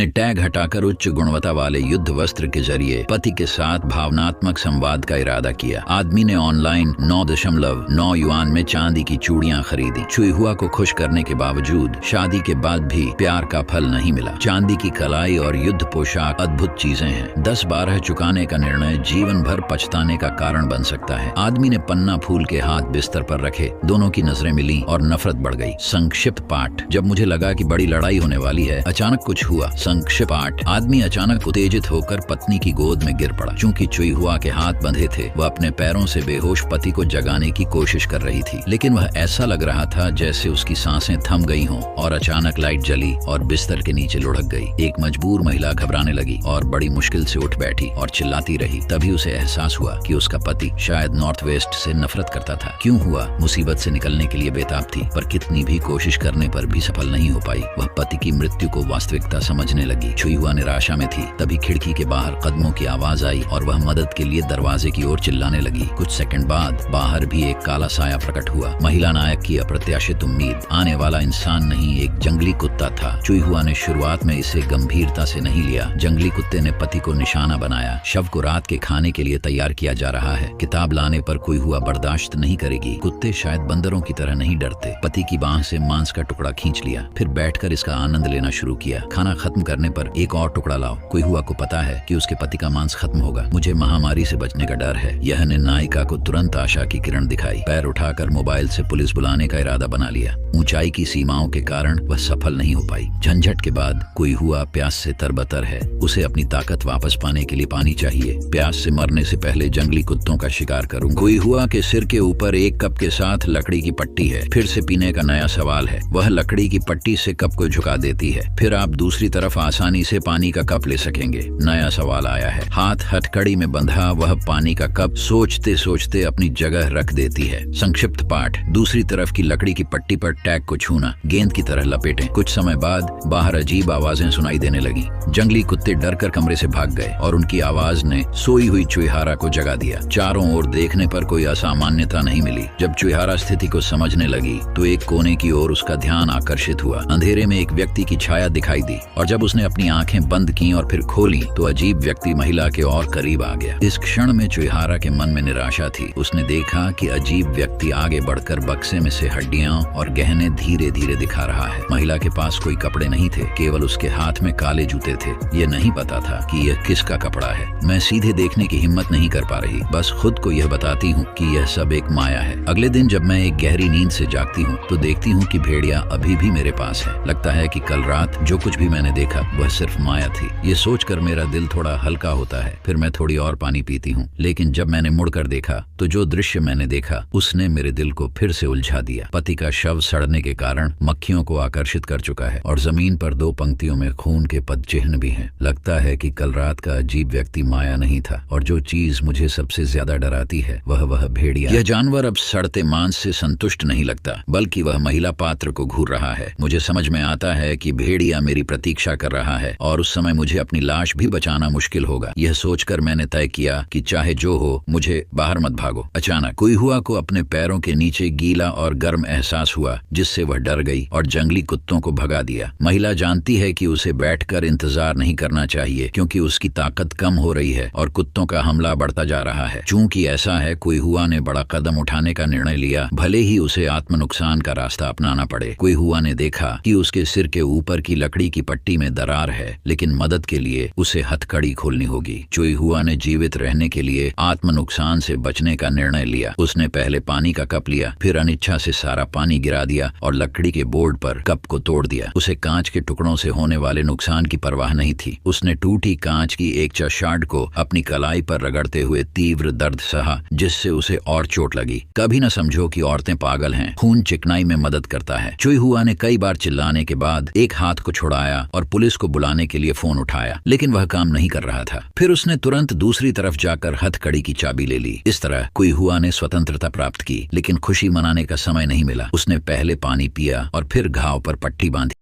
ने टैग हटाकर उच्च गुणवत्ता वाले युद्ध वस्त्र के जरिए पति के साथ भावनात्मक संवाद का इरादा किया। आदमी ने ऑनलाइन 9.9 युआन में चांदी की चूड़ियां खरीदी। चुईहुआ को खुश करने के बावजूद शादी के बाद भी प्यार का फल नहीं मिला। चांदी की कलाई और युद्ध पोशाक अद्भुत चीजें हैं। 10-12 चुकाने का निर्णय जीवन भर पछताने का कारण बन सकता है। आदमी ने पन्ना फूल के हाथ बिस्तर पर रखे। दोनों की नजरें मिली और नफरत बढ़ गई। संक्षिप्त पाठ। जब मुझे लगा कि बड़ी लड़ाई होने वाली है, अचानक कुछ हुआ। संक्षिप्त पाठ। आदमी अचानक उत्तेजित होकर पत्नी की गोद में गिर पड़ा। चूंकि चुईहुआ के हाथ बंधे थे, वह अपने पैरों से बेहोश पति को जगाने की कोशिश कर रही थी, लेकिन वह ऐसा लग रहा था जैसे उसकी सांसें थम गई हों। और अचानक लाइट जली और बिस्तर के नीचे लुढ़क गई। एक मजबूर महिला घबराने लगी और बड़ी मुश्किल से उठ बैठी और चिल्लाती रही। तभी उसे एहसास हुआ कि उसका पति शायद नॉर्थ वेस्ट से नफरत करता था। क्यों हुआ? मुसीबत से निकलने के लिए बेताब थी, पर कितनी भी कोशिश करने पर भी सफल नहीं हो पाई। वह पति की मृत्यु को वास्तविकता समझने लगी। चुईहुआ निराशा में थी। तभी खिड़की के बाहर कदमों की आवाज आई और वह मदद के लिए दरवाजे की ओर चिल्लाने लगी। कुछ सेकंड बाद बाहर भी एक काला साया प्रकट हुआ। महिला नायक की अप्रत्याशित उम्मीद। आने वाला इंसान नहीं, एक जंगली कुत्ता था। चुईहुआ ने शुरुआत में इसे गंभीरता से नहीं लिया। जंगली कुत्ते ने पति को निशाना बनाया। शव को रात के खाने के लिए तैयार किया जा रहा है। किताब लाने पर चुईहुआ बर्दाश्त नहीं करेगी। कुत्ते शायद बंदरों की तरह नहीं डरते। पति की बांह से मांस का टुकड़ा खींच लिया, फिर बैठकर इसका आनंद लेना शुरू किया। खाना खत्म करने पर एक और टुकड़ा लाओ। चुईहुआ को पता है कि उसके पति का मांस खत्म होगा। मुझे महामारी से बचने का डर है। यह ने नायिका को तुरंत आशा की किरण दिखाई। पैर उठाकर मोबाइल से पुलिस बुलाने का इरादा बना लिया। ऊंचाई की सीमाओं के कारण वह सफल नहीं हो पाई। झंझट के बाद चुईहुआ प्यास से तरबतर है। उसे अपनी ताकत वापस पाने के लिए पानी चाहिए। प्यास से मरने से पहले जंगली कुत्तों का शिकार करूं। चुईहुआ के सिर के ऊपर एक कप के साथ लकड़ी की पट्टी है। फिर से पीने का नया सवाल है। वह लकड़ी की पट्टी से कप को झुका देती है। फिर आप दूसरी तरफ आसानी से पानी का कप ले सकेंगे। नया सवाल आया है। हाथ हथकड़ी में बंधा वह पानी का कप सोचते सोचते अपनी जगह रख देती है। संक्षिप्त पाठ। दूसरी तरफ की लकड़ी की पट्टी पर टैग को छूना, गेंद की तरह लपेटें। कुछ समय बाद बाहर अजीब आवाजें सुनाई देने लगी। जंगली कुत्ते डरकर कमरे से भाग गए और उनकी आवाज ने सोई हुई चुईहारा को जगा दिया। चारों ओर देखने पर कोई असामान्यता नहीं मिली। जब चुईहारा स्थिति को समझने लगी तो एक कोने की ओर उसका ध्यान आकर्षित हुआ। अंधेरे में एक व्यक्ति की छाया दिखाई दी और जब उसने अपनी आंखें बंद की और फिर खोली तो अजीब व्यक्ति महिला के और करीब आ गया। इस क्षण में चुईहारा के मन में निराशा थी। उसने देखा कि अजीब व्यक्ति आगे बढ़कर बक्से में से हड्डियां और गहने धीरे धीरे दिखा रहा है। महिला के पास कोई कपड़े नहीं थे, केवल उसके हाथ में काले जूते थे। ये नहीं पता था कि यह किसका कपड़ा है। मैं सीधे देखने की हिम्मत नहीं कर पा रही, बस खुद को यह बताती हूँ कि यह सब एक माया है। अगले दिन जब मैं एक गहरी नींद से जागती हूँ तो देखती हूँ कि भेड़िया अभी भी मेरे पास है। लगता है कि कल रात जो कुछ भी मैंने देखा वह सिर्फ माया थी। ये सोचकर मेरा दिल थोड़ा हल्का होता है। फिर मैं थोड़ी और पानी पीती हूँ, लेकिन जब मैंने मुड़कर देखा तो जो दृश्य मैंने देखा उसने मेरे दिल को फिर से उलझा दिया। पति का शव सड़ने के कारण मक्खियों को आकर्षित कर चुका है और जमीन पर 2 पंक्तियों में खून के पद चिन्ह भी हैं। लगता है कि कल रात का अजीब व्यक्ति माया नहीं था और जो चीज मुझे सबसे ज्यादा डराती है वह भेड़िया। यह जानवर अब सड़ते मांस से संतुष्ट नहीं लगता, बल्कि वह महिला पात्र को घूर रहा है। मुझे समझ में आता है कि भेड़िया मेरी प्रतीक्षा कर रहा है और उस समय मुझे अपनी लाश भी बचाना मुश्किल होगा। यह सोचकर मैंने तय किया कि चाहे जो हो मुझे बाहर मत भागो। अचानक चुईहुआ को अपने पैरों के नीचे गीला और गर्म एहसास हुआ, जिससे वह डर गई और जंगली कुत्तों को भगा दिया। महिला जानती है कि उसे बैठकर इंतजार नहीं करना चाहिए क्योंकि उसकी ताकत कम हो रही है और कुत्तों का हमला बढ़ता जा रहा है। चूंकि ऐसा है, चुईहुआ ने बड़ा कदम उठाने का निर्णय लिया, भले ही उसे आत्म नुकसान का रास्ता अपनाना पड़े। चुईहुआ ने देखा कि उसके सिर के ऊपर की लकड़ी की पट्टी में दरार है, लेकिन मदद के लिए उसे हथकड़ी खोलनी होगी। चुईहुआ ने जीवित रहने के लिए आत्म नुकसान से बचने का निर्णय लिया। उसने पहले पानी का कप लिया, फिर अनिच्छा से सारा पानी गिरा दिया और लकड़ी के बोर्ड पर कप को तोड़ दिया। उसे कांच के टुकड़ों से होने वाले नुकसान की परवाह नहीं थी। उसने टूटी कांच की एक चशार्ड को अपनी कलाई पर रगड़ते हुए तीव्र दर्द सहा, जिससे उसे और चोट लगी। कभी न समझो कि औरतें पागल हैं। खून चिकनाई में मदद करता है। चुईहुआ ने कई बार चिल्लाने के बाद एक हाथ को छुड़ाया और पुलिस को बुलाने के लिए फोन उठाया, लेकिन वह काम नहीं कर रहा था। फिर उसने तुरंत दूसरी तरफ जाकर हथकड़ी की चाबी ले ली। इस तरह चुईहुआ ने स्वतंत्रता प्राप्त की, लेकिन खुशी मनाने का समय नहीं मिला। उसने पहले पानी पिया और फिर घाव पर पट्टी बांधी।